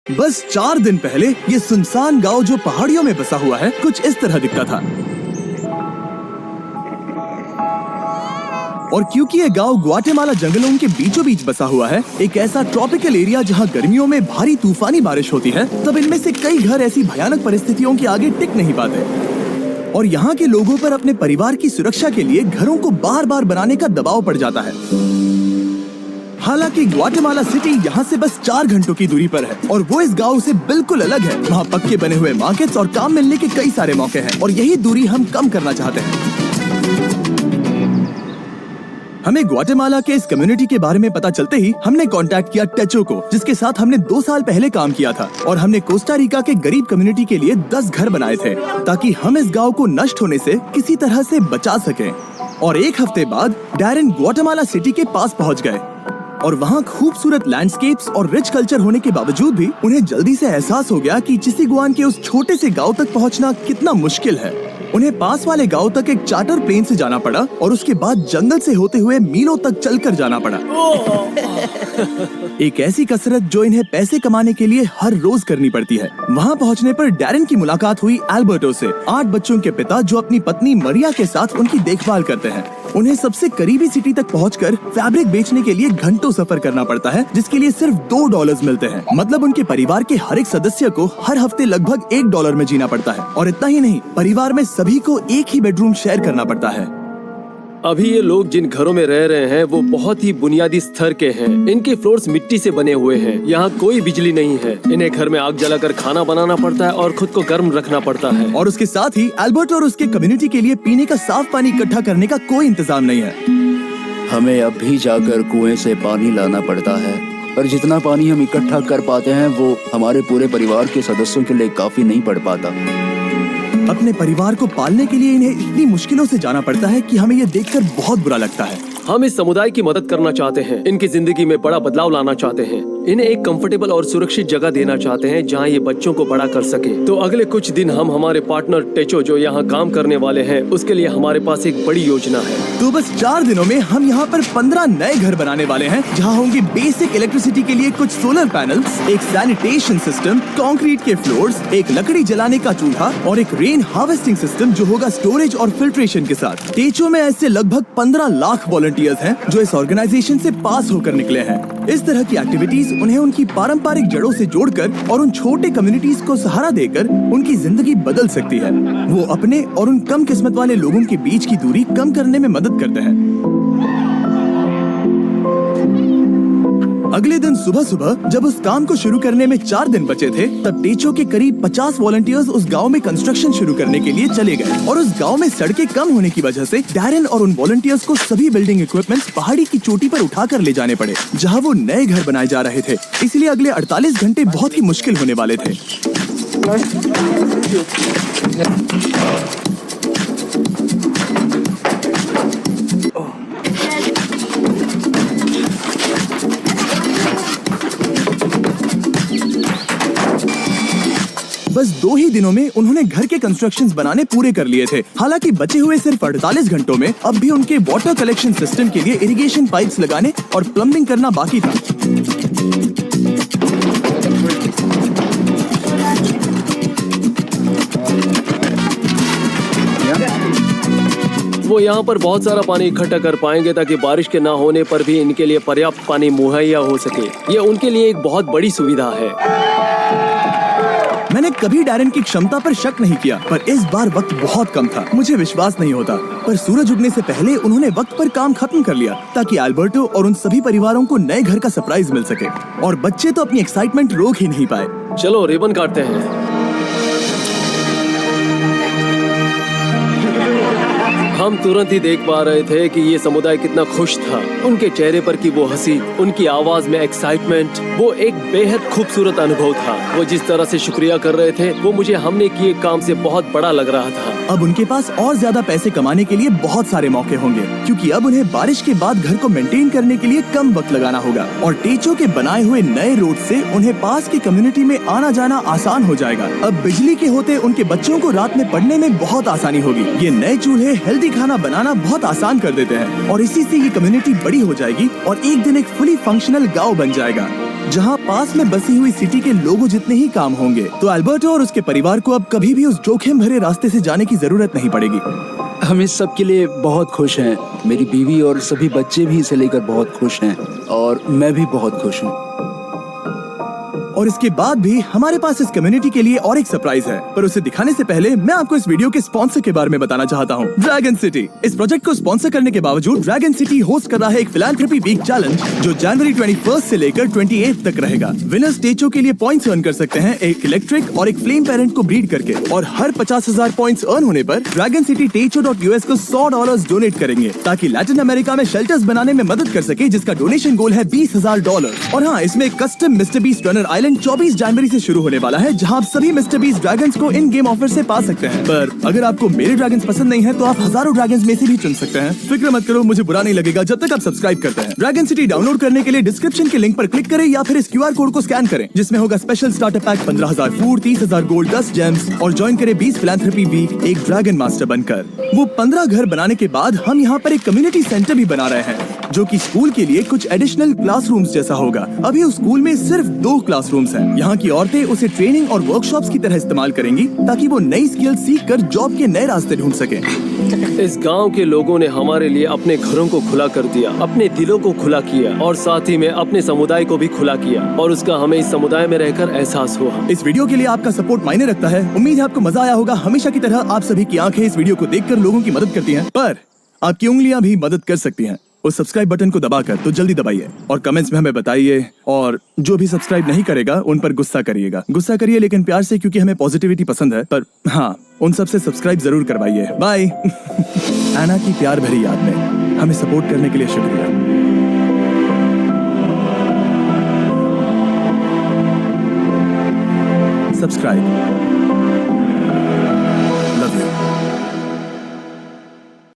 बस 4 दिन पहले ये सुनसान गांव जो पहाड़ियों में बसा हुआ है कुछ इस तरह दिखता था। और क्योंकि ये गांव ग्वाटेमाला जंगलों के बीचों बीच बसा हुआ है, एक ऐसा ट्रॉपिकल एरिया जहां गर्मियों में भारी तूफानी बारिश होती है, तब इनमें से कई घर ऐसी भयानक परिस्थितियों के आगे टिक नहीं पाते और यहाँ के लोगों पर अपने परिवार की सुरक्षा के लिए घरों को बार बार बनाने का दबाव पड़ जाता है। हालांकि ग्वाटेमाला सिटी यहाँ से बस 4 घंटों की दूरी पर है और वो इस गांव से बिल्कुल अलग है। वहाँ पक्के बने हुए मार्केट्स और काम मिलने के कई सारे मौके हैं और यही दूरी हम कम करना चाहते हैं। हमें ग्वाटेमाला के इस कम्युनिटी के बारे में पता चलते ही हमने कांटेक्ट किया टेचो को, जिसके साथ हमने 2 साल पहले काम किया था और हमने कोस्टा रिका के गरीब कम्युनिटी के लिए 10 घर बनाए थे ताकि हम इस गांव को नष्ट होने से किसी तरह से बचा सकें। और 1 हफ्ते बाद डैरेन ग्वाटेमाला सिटी के पास पहुंच गए और वहाँ खूबसूरत लैंडस्केप्स और रिच कल्चर होने के बावजूद भी उन्हें जल्दी से एहसास हो गया कि चिसीगुआन के उस छोटे से गांव तक पहुँचना कितना मुश्किल है। उन्हें पास वाले गांव तक एक चार्टर प्लेन से जाना पड़ा और उसके बाद जंगल से होते हुए मीलों तक चलकर जाना पड़ा। एक ऐसी कसरत जो इन्हें पैसे कमाने के लिए हर रोज करनी पड़ती है। वहां पहुंचने पर डैरेन की मुलाकात हुई एल्बर्टो से, 8 बच्चों के पिता जो अपनी पत्नी मरिया के साथ उनकी देखभाल करते हैं। उन्हें सबसे करीबी सिटी तक पहुंचकर फैब्रिक बेचने के लिए घंटों सफर करना पड़ता है, जिसके लिए सिर्फ $2 मिलते हैं। मतलब उनके परिवार के हर एक सदस्य को हर हफ्ते लगभग $1 में जीना पड़ता है। और इतना ही नहीं, परिवार में सभी को एक ही बेडरूम शेयर करना पड़ता है। अभी ये लोग जिन घरों में रह रहे हैं वो बहुत ही बुनियादी स्तर के हैं। इनके फ्लोर्स मिट्टी से बने हुए हैं। यहाँ कोई बिजली नहीं है। इन्हें घर में आग जलाकर खाना बनाना पड़ता है और खुद को गर्म रखना पड़ता है। और उसके साथ ही एल्बर्ट और उसके कम्युनिटी के लिए पीने का साफ पानी इकट्ठा करने का कोई इंतजाम नहीं है। हमें अब भी जाकर कुएं से पानी लाना पड़ता है और जितना पानी हम इकट्ठा कर पाते हैं वो हमारे पूरे परिवार के सदस्यों के लिए काफी नहीं पड़ पाता। अपने परिवार को पालने के लिए इन्हें इतनी मुश्किलों से जाना पड़ता है कि हमें ये देखकर बहुत बुरा लगता है। हम इस समुदाय की मदद करना चाहते हैं, इनकी जिंदगी में बड़ा बदलाव लाना चाहते हैं, इन्हें एक कंफर्टेबल और सुरक्षित जगह देना चाहते हैं जहां ये बच्चों को बड़ा कर सके। तो अगले कुछ दिन हम हमारे पार्टनर टेचो जो यहाँ काम करने वाले हैं उसके लिए हमारे पास एक बड़ी योजना है। तो बस 4 दिनों में हम यहाँ पर 15 नए घर बनाने वाले हैं जहाँ होंगे बेसिक इलेक्ट्रिसिटी के लिए कुछ सोलर पैनल्स, एक सैनिटेशन सिस्टम, कंक्रीट के फ्लोर्स, एक लकड़ी जलाने का चूल्हा और एक रेन हार्वेस्टिंग सिस्टम जो होगा स्टोरेज और फिल्ट्रेशन के साथ। टेचो में ऐसे लगभग 15 लाख वॉलंटियर्स हैं जो इस ऑर्गेनाइजेशन से पास होकर निकले हैं। इस तरह की एक्टिविटीज उन्हें उनकी पारंपरिक जड़ों से जोड़कर और उन छोटे कम्युनिटीज को सहारा देकर उनकी जिंदगी बदल सकती है। वो अपने और उन कम किस्मत वाले लोगों के बीच की दूरी कम करने में मदद करते हैं। अगले दिन सुबह सुबह जब उस काम को शुरू करने में 4 दिन बचे थे, तब टेचो के करीब 50 वॉलंटियर्स उस गांव में कंस्ट्रक्शन शुरू करने के लिए चले गए और उस गांव में सड़कें कम होने की वजह से डैरेन और उन वॉलंटियर्स को सभी बिल्डिंग इक्विपमेंट्स पहाड़ी की चोटी पर उठाकर ले जाने पड़े जहां वो नए घर बनाए जा रहे थे। इसलिए अगले 48 घंटे बहुत ही मुश्किल होने वाले थे। बस 2 ही दिनों में उन्होंने घर के कंस्ट्रक्शंस बनाने पूरे कर लिए थे। हालांकि बचे हुए सिर्फ 48 घंटों में अब भी उनके वाटर कलेक्शन सिस्टम के लिए इरिगेशन पाइप्स लगाने और प्लम्बिंग करना बाकी था। वो यहाँ पर बहुत सारा पानी इकट्ठा कर पाएंगे ताकि बारिश के ना होने पर भी इनके लिए पर्याप्त पानी मुहैया हो सके। ये उनके लिए एक बहुत बड़ी सुविधा है। मैंने कभी डैरेन की क्षमता पर शक नहीं किया, पर इस बार वक्त बहुत कम था। मुझे विश्वास नहीं होता, पर सूरज उगने से पहले उन्होंने वक्त पर काम खत्म कर लिया ताकि एल्बर्टो और उन सभी परिवारों को नए घर का सरप्राइज मिल सके। और बच्चे तो अपनी एक्साइटमेंट रोक ही नहीं पाए। चलो रिबन काटते हैं। हम तुरंत ही देख पा रहे थे कि ये समुदाय कितना खुश था। उनके चेहरे पर की वो हंसी, उनकी आवाज में एक्साइटमेंट, वो एक बेहद खूबसूरत अनुभव था। वो जिस तरह से शुक्रिया कर रहे थे वो मुझे हमने किए काम से बहुत बड़ा लग रहा था। अब उनके पास और ज्यादा पैसे कमाने के लिए बहुत सारे मौके होंगे क्योंकि अब उन्हें बारिश के बाद घर को मेंटेन करने के लिए कम वक्त लगाना होगा और टेचो के बनाए हुए नए रोड से उन्हें पास की कम्युनिटी में आना जाना आसान हो जाएगा। अब बिजली के होते उनके बच्चों को रात में पढ़ने में बहुत आसानी होगी। ये नए चूल्हे हेल्दी खाना बनाना बहुत आसान कर देते हैं और इसी से ये कम्युनिटी बड़ी हो जाएगी और एक दिन एक फुली फंक्शनल गांव बन जाएगा। जहाँ पास में बसी हुई सिटी के लोगों जितने ही काम होंगे। तो अल्बर्टो और उसके परिवार को अब कभी भी उस जोखिम भरे रास्ते से जाने की जरूरत नहीं पड़ेगी। हम इस सब के लिए बहुत खुश हैं। मेरी बीवी और सभी बच्चे भी इसे लेकर बहुत खुश हैं और मैं भी बहुत खुश हूँ। और इसके बाद भी हमारे पास इस कम्युनिटी के लिए और एक सरप्राइज है, पर उसे दिखाने से पहले मैं आपको इस वीडियो के स्पॉन्सर के बारे में बताना चाहता हूँ, ड्रैगन सिटी। इस प्रोजेक्ट को स्पॉन्सर करने के बावजूद ड्रैगन सिटी होस्ट कर रहा है एक फिलैंथ्रोपी वीक चैलेंज जो जनवरी 21 से लेकर 28 तक रहेगा। विनर्स स्टेचो के लिए पॉइंट्स अर्न कर सकते हैं एक इलेक्ट्रिक और एक फ्लेम पेरेंट को ब्रीड करके, और हर 50,000 पॉइंट्स अर्न होने पर ड्रैगन सिटी टेचो.us को $100 डोनेट करेंगे ताकि लैटिन अमेरिका में शेल्टर्स बनाने में मदद कर सके, जिसका डोनेशन गोल है $20,000। और हाँ, इसमें custom mister beast runner island 24 जनवरी से शुरू होने वाला है, जहां आप सभी मिस्टर बीस्ट ड्रैगन्स को इन गेम ऑफर से पा सकते हैं। पर अगर आपको मेरे ड्रैगन्स पसंद नहीं है तो आप हजारों ड्रैगन्स में से भी चुन सकते हैं। फिक्र मत करो, मुझे बुरा नहीं लगेगा जब तक आप सब्सक्राइब करते हैं। ड्रैगन सिटी डाउनलोड करने के लिए डिस्क्रिप्शन के लिंक पर क्लिक करें या फिर इस QR कोड को स्कैन करें, जिसमें होगा special starter pack 15,000 food, 30,000 gold, 10 James, और ज्वाइन करें 20 फिलैंथ्रोपी वीक एक ड्रैगन मास्टर बनकर। वो 15 घर बनाने के बाद हम यहाँ पर एक कम्युनिटी सेंटर भी बना रहे हैं, जो कि स्कूल के लिए कुछ एडिशनल क्लासरूम्स जैसा होगा। अभी उस स्कूल में सिर्फ 2 क्लासरूम्स हैं। यहाँ की औरतें उसे ट्रेनिंग और वर्कशॉप्स की तरह इस्तेमाल करेंगी ताकि वो नई स्किल सीख कर जॉब के नए रास्ते ढूंढ सके। इस गांव के लोगों ने हमारे लिए अपने घरों को खुला कर दिया, अपने दिलों को खुला किया और साथ ही में अपने समुदाय को भी खुला किया, और उसका हमें इस समुदाय में रहकर एहसास हुआ। इस वीडियो के लिए आपका सपोर्ट मायने रखता है। उम्मीद है आपको मजा आया होगा। हमेशा की तरह आप सभी की आंखें इस वीडियो को देखकर लोगों की मदद करती हैं, पर आपकी उंगलियां भी मदद कर सकती हैं उस सब्सक्राइब बटन को दबाकर। तो जल्दी दबाइए और कमेंट्स में हमें बताइए, और जो भी सब्सक्राइब नहीं करेगा उन पर गुस्सा करिएगा। गुस्सा करिए लेकिन प्यार से, क्योंकि हमें पॉजिटिविटी पसंद है। पर हाँ, उन सब से सब्सक्राइब जरूर करवाइए। बाय। एना की प्यार भरी याद में हमें सपोर्ट करने के लिए शुक्रिया। सब्सक्राइब।